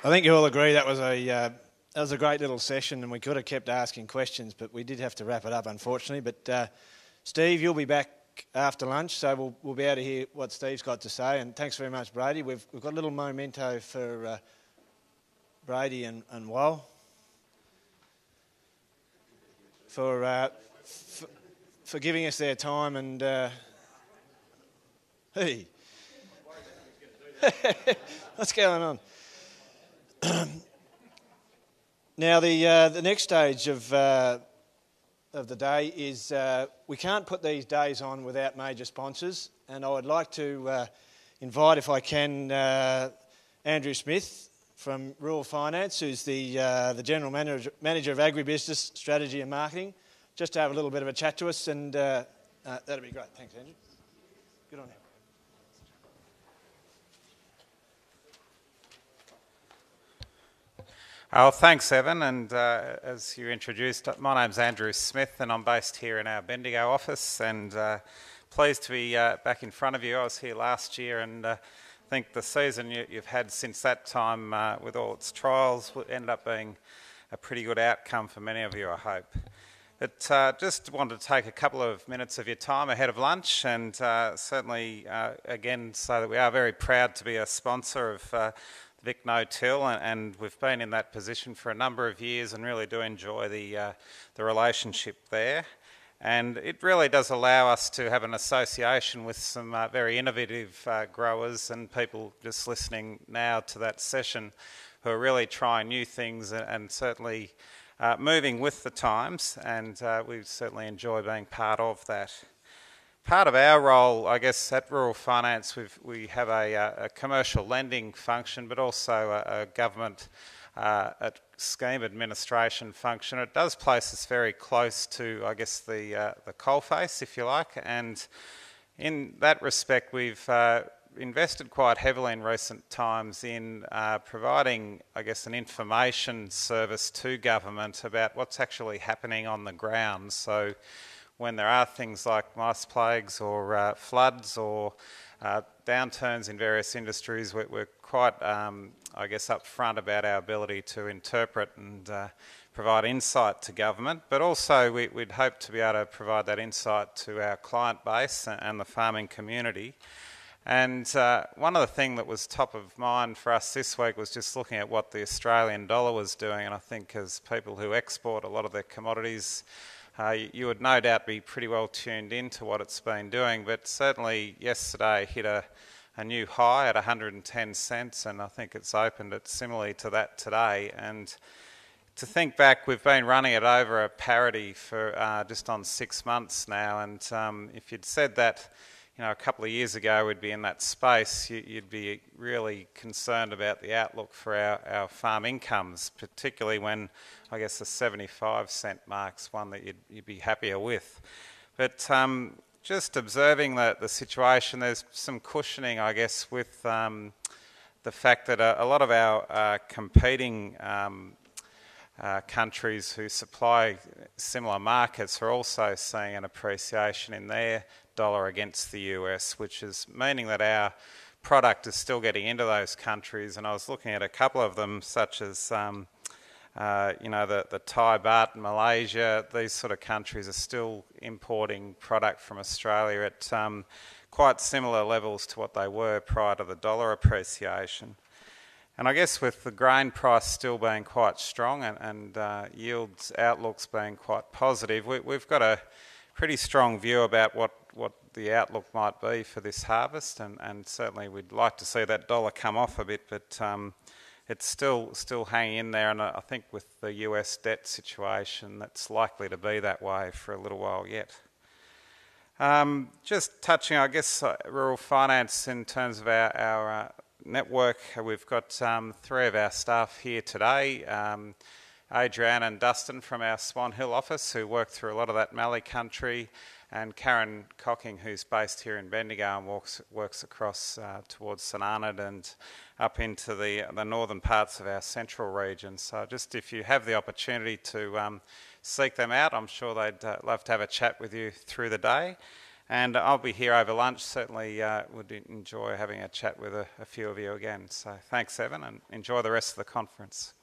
I think you all agree that was a great little session, and we could have kept asking questions, but we did have to wrap it up, unfortunately. But Steve, you'll be back after lunch, so we'll be able to hear what Steve's got to say. And thanks very much, Brady. We've got a little memento for Brady and Wal for giving us their time and hey, what's going on? Now the next stage of the day is we can't put these days on without major sponsors, and I would like to invite, if I can, Andrew Smith from Rural Finance, who's the General Manager of Agribusiness Strategy and Marketing, just to have a little bit of a chat to us, and that'd be great. Thanks, Andrew. Good on you. Oh, thanks, Evan. And as you introduced, my name's Andrew Smith, and I'm based here in our Bendigo office. And pleased to be back in front of you. I was here last year, and I think the season you've had since that time, with all its trials, ended up being a pretty good outcome for many of you, I hope. But just wanted to take a couple of minutes of your time ahead of lunch, and certainly, again, say that we are very proud to be a sponsor of Vic No-Till, and we've been in that position for a number of years and really do enjoy the relationship there. And it really does allow us to have an association with some very innovative growers and people just listening now to that session who are really trying new things and certainly moving with the times, and we certainly enjoy being part of that. Part of our role, I guess, at Rural Finance, we have a commercial lending function, but also a government scheme administration function. It does place us very close to, I guess, the coalface, if you like, and in that respect, we've invested quite heavily in recent times in providing, I guess, an information service to government about what's actually happening on the ground. So when there are things like mice plagues or floods or downturns in various industries, we're quite, I guess, upfront about our ability to interpret and provide insight to government, but also we'd hope to be able to provide that insight to our client base and the farming community. And one of the things that was top of mind for us this week was just looking at what the Australian dollar was doing, and I think as people who export a lot of their commodities, you would no doubt be pretty well tuned into what it's been doing, but certainly yesterday hit a new high at 110 cents, and I think it's opened at similarly to that today. And to think back, we've been running it over a parity for just on 6 months now, and if you'd said that, you know, a couple of years ago we'd be in that space, you'd be really concerned about the outlook for our farm incomes, particularly when, I guess, the 75 cent mark's one that you'd be happier with. But just observing the situation, there's some cushioning, I guess, with the fact that a lot of our competing countries who supply similar markets are also seeing an appreciation in their dollar against the US, which is meaning that our product is still getting into those countries. And I was looking at a couple of them, such as you know, the Thai baht in Malaysia. These sort of countries are still importing product from Australia at quite similar levels to what they were prior to the dollar appreciation. And I guess with the grain price still being quite strong and yields outlooks being quite positive, we've got a pretty strong view about what the outlook might be for this harvest, and certainly we'd like to see that dollar come off a bit, but it's still hanging in there, and I think with the US debt situation, that's likely to be that way for a little while yet. Just touching, I guess, Rural Finance in terms of our network, we've got 3 of our staff here today. Adrian and Dustin from our Swan Hill office, who work through a lot of that Mallee country, and Karen Cocking, who's based here in Bendigo and works across towards St Arnaud and up into the northern parts of our central region. So just if you have the opportunity to seek them out, I'm sure they'd love to have a chat with you through the day. And I'll be here over lunch. Certainly would enjoy having a chat with a few of you again. So thanks, Evan, and enjoy the rest of the conference.